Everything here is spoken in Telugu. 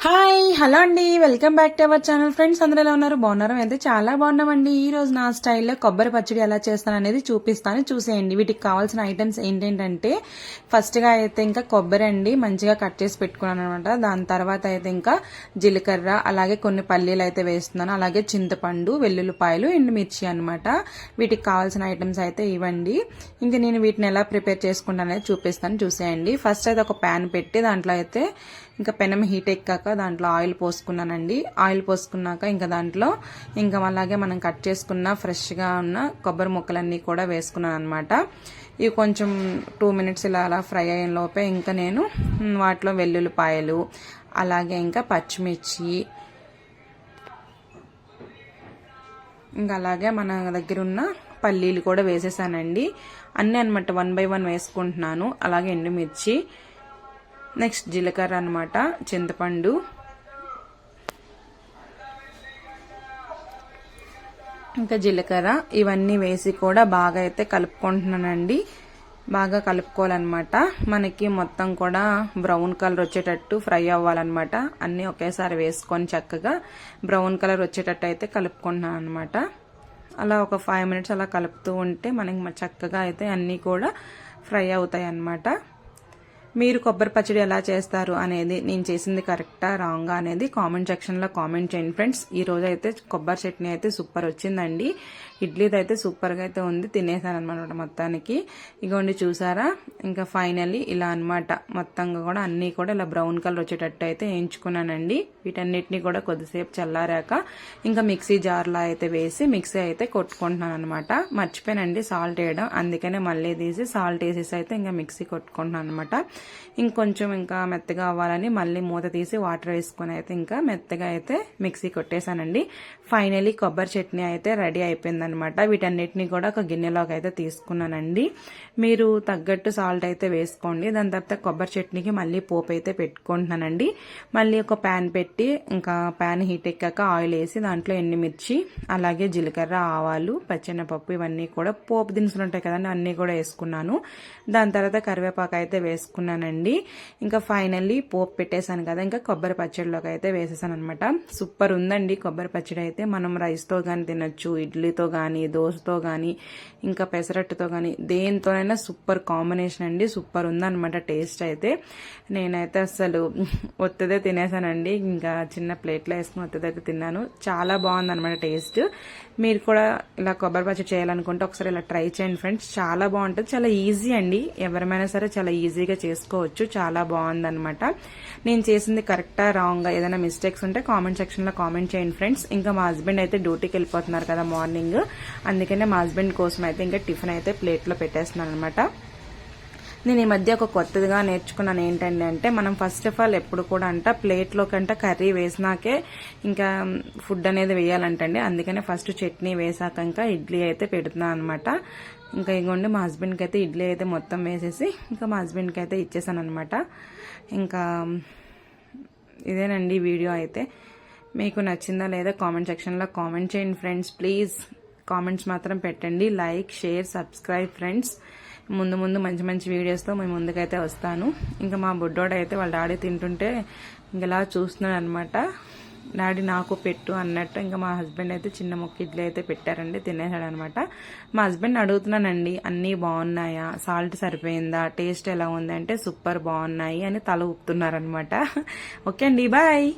హాయ్ హలో అండి, welcome back to our channel. Friends అందరూ ఎలా ఉన్నారు? బాగున్నారు? అయితే చాలా బాగున్నామండి. ఈ రోజు నా స్టైల్లో కొబ్బరి పచ్చడి ఎలా చేస్తాను అనేది చూపిస్తాను, చూసేయండి. వీటికి కావాల్సిన ఐటమ్స్ ఏంటంటే ఫస్ట్ గా అయితే ఇంకా కొబ్బరి అండి మంచిగా కట్ చేసి పెట్టుకున్నాను అనమాట. దాని తర్వాత అయితే ఇంకా జీలకర్ర, అలాగే కొన్ని పల్లీలు అయితే వేస్తున్నాను, అలాగే చింతపండు, వెల్లుల్లిపాయలు, ఎండుమిర్చి అనమాట. వీటికి కావాల్సిన ఐటమ్స్ అయితే ఇవ్వండి. ఇంకా నేను వీటిని ఎలా ప్రిపేర్ చేసుకుంటాను అనేది చూపిస్తాను, చూసేయండి. ఫస్ట్ అయితే ఒక ప్యాన్ పెట్టి దాంట్లో అయితే ఇంకా పెనం హీట్ ఎక్కాక దాంట్లో ఆయిల్ పోసుకున్నానండి. ఆయిల్ పోసుకున్నాక ఇంకా దాంట్లో ఇంకా అలాగే మనం కట్ చేసుకున్న ఫ్రెష్గా ఉన్న కొబ్బరి ముక్కలన్నీ కూడా వేసుకున్నాను అనమాట. ఇవి కొంచెం 2 మినిట్స్ ఇలా అలా ఫ్రై అయిన లోపే ఇంకా నేను వాటిలో వెల్లుల్లిపాయలు, అలాగే ఇంకా పచ్చిమిర్చి, ఇంకా అలాగే మన దగ్గర ఉన్న పల్లీలు కూడా వేసేసానండి. అన్నీ అనమాట 1 బై 1 వేసుకుంటున్నాను. అలాగే ఎండుమిర్చి, నెక్స్ట్ జీలకర్ర అనమాట, చింతపండు, ఇంకా జీలకర్ర ఇవన్నీ వేసి కూడా బాగా అయితే కలుపుకుంటున్నానండి. బాగా కలుపుకోవాలన్నమాట. మనకి మొత్తం కూడా బ్రౌన్ కలర్ వచ్చేటట్టు ఫ్రై అవ్వాలన్నమాట. అన్నీ ఒకేసారి వేసుకొని చక్కగా బ్రౌన్ కలర్ వచ్చేటట్టు అయితే కలుపుకుంటున్నాను అనమాట. అలా ఒక 5 మినిట్స్ అలా కలుపుతూ ఉంటే మనకి చక్కగా అయితే అన్నీ కూడా ఫ్రై అవుతాయి అన్నమాట. మీరు కొబ్బరి పచ్చడి ఎలా చేస్తారు అనేది, నేను చేసింది కరెక్టా రాంగా అనేది కామెంట్ సెక్షన్లో కామెంట్ చేయండి ఫ్రెండ్స్. ఈ రోజు అయితే కొబ్బరి చట్నీ అయితే సూపర్ వచ్చిందండి. ఇడ్లీది అయితే సూపర్గా అయితే ఉంది, తినేసాను అనమాట మొత్తానికి. ఇగోండి చూసారా, ఇంకా ఫైనల్లీ ఇలా అనమాట. మొత్తంగా కూడా అన్నీ కూడా ఇలా బ్రౌన్ కలర్ వచ్చేటట్టు అయితే వేయించుకున్నానండి. వీటన్నిటిని కూడా కొద్దిసేపు చల్లారాక ఇంకా మిక్సీ జార్లో అయితే వేసి మిక్సీ అయితే కొట్టుకుంటున్నాను అనమాట. మర్చిపోయానండి సాల్ట్ వేయడం, అందుకనే మళ్ళీ తీసి సాల్ట్ వేసేసి అయితే ఇంకా మిక్సీ కొట్టుకుంటున్నాను అనమాట. ఇంకొంచెం ఇంకా మెత్తగా అవ్వాలని మళ్ళీ మూత తీసి వాటర్ వేసుకొని అయితే ఇంకా మెత్తగా అయితే మిక్సీ కొట్టేశానండి. ఫైనలీ కొబ్బరి చట్నీ అయితే రెడీ అయిపోయిందనమాట. వీటన్నిటిని కూడా ఒక గిన్నెలోకి అయితే తీసుకున్నానండి. మీరు తగ్గట్టు సాల్ట్ అయితే వేసుకోండి. దాని తర్వాత కొబ్బరి చట్నీకి మళ్ళీ పోపు అయితే పెట్టుకుంటున్నానండి. మళ్ళీ ఒక ప్యాన్ పెట్టి ఇంకా ప్యాన్ హీట్ ఎక్కాక ఆయిల్ వేసి దాంట్లో ఎండుమిర్చి, అలాగే జీలకర్ర, ఆవాలు, పచ్చెనపప్పు ఇవన్నీ కూడా పోపు దినుసులు ఉంటాయి కదండి, అన్నీ కూడా వేసుకున్నాను. దాని తర్వాత కరివేపాకు అయితే వేసుకున్నానండి. ఇంకా ఫైనల్లీ పోపు పెట్టేశాను కదా, ఇంకా కొబ్బరి పచ్చడిలోకి అయితే వేసేసాను అనమాట. సూపర్ ఉందండి కొబ్బరి పచ్చడి అయితే. మనం రైస్తో కానీ తినొచ్చు, ఇడ్లీతో కానీ, దోశతో కానీ, ఇంకా పెసరట్టుతో కానీ దేనితోనైనా సూపర్ కాంబినేషన్ అండి. సూపర్ ఉందన్నమాట టేస్ట్ అయితే. నేనైతే అసలు ఒత్తిదే తినేసానండి. ఇంకా చిన్న ప్లేట్లో వేసుకుని ఒత్తిదైతే తిన్నాను. చాలా బాగుందన్నమాట టేస్ట్. మీరు కూడా ఇలా కొబ్బరి పచ్చడి చేయాలనుకుంటే ఒకసారి ఇలా ట్రై చేయండి ఫ్రెండ్స్. చాలా బాగుంటుంది, చాలా ఈజీ అండి. ఎవరైనా సరే చాలా ఈజీగా చేసుకోవచ్చు. చాలా బాగుందన్నమాట. నేను చేసింది కరెక్టా రాంగా ఏదైనా మిస్టేక్స్ ఉంటే కామెంట్ సెక్షన్లో కామెంట్ చేయండి ఫ్రెండ్స్. ఇంకా మా హస్బెండ్ అయితే డ్యూటీకి వెళ్ళిపోతున్నారు కదా మార్నింగ్, అందుకనే మా హస్బెండ్ కోసం అయితే ఇంకా టిఫిన్ అయితే ప్లేట్లో పెట్టేస్తున్నాను అనమాట. నేను ఈ మధ్య ఒక కొత్తగా నేర్చుకున్నాను ఏంటండి అంటే, మనం ఫస్ట్ ఆఫ్ ఆల్ ఎప్పుడు కూడా ప్లేట్లో కంటే కర్రీ వేసినాకే ఇంకా ఫుడ్ అనేది వేయాలంటండి. అందుకనే ఫస్ట్ చట్నీ వేసాక ఇంకా ఇడ్లీ అయితే పెడుతున్నాను అనమాట. ఇంకా ఇగోండి మా హస్బెండ్కి అయితే ఇడ్లీ అయితే మొత్తం వేసేసి ఇంకా మా హస్బెండ్కి అయితే ఇచ్చేసాను అనమాట. ఇంకా ఇదేనండి వీడియో అయితే. మీకు నచ్చిందా లేదా కామెంట్ సెక్షన్లో కామెంట్ చేయండి ఫ్రెండ్స్. ప్లీజ్ కామెంట్స్ మాత్రం పెట్టండి. Like, share, subscribe friends. ముందు ముందు మంచి మంచి వీడియోస్తో మేము ముందుకైతే వస్తాను. ఇంకా మా బుడ్డోడు అయితే వాళ్ళ డాడీ తింటుంటే ఇంకెలా చూస్తున్నాడు అనమాట. డాడీ నాకు పెట్టు అన్నట్టు ఇంకా మా హస్బెండ్ అయితే చిన్న ముక్క ఇడ్లీ అయితే పెట్టారండి, తినేసాడు అనమాట. మా హస్బెండ్ అడుగుతున్నానండి అన్నీ బాగున్నాయా, సాల్ట్ సరిపోయిందా, టేస్ట్ ఎలా ఉంది అంటే సూపర్ బాగున్నాయి అని తల ఊపుతున్నారనమాట. ఓకే అండి, బాయ్.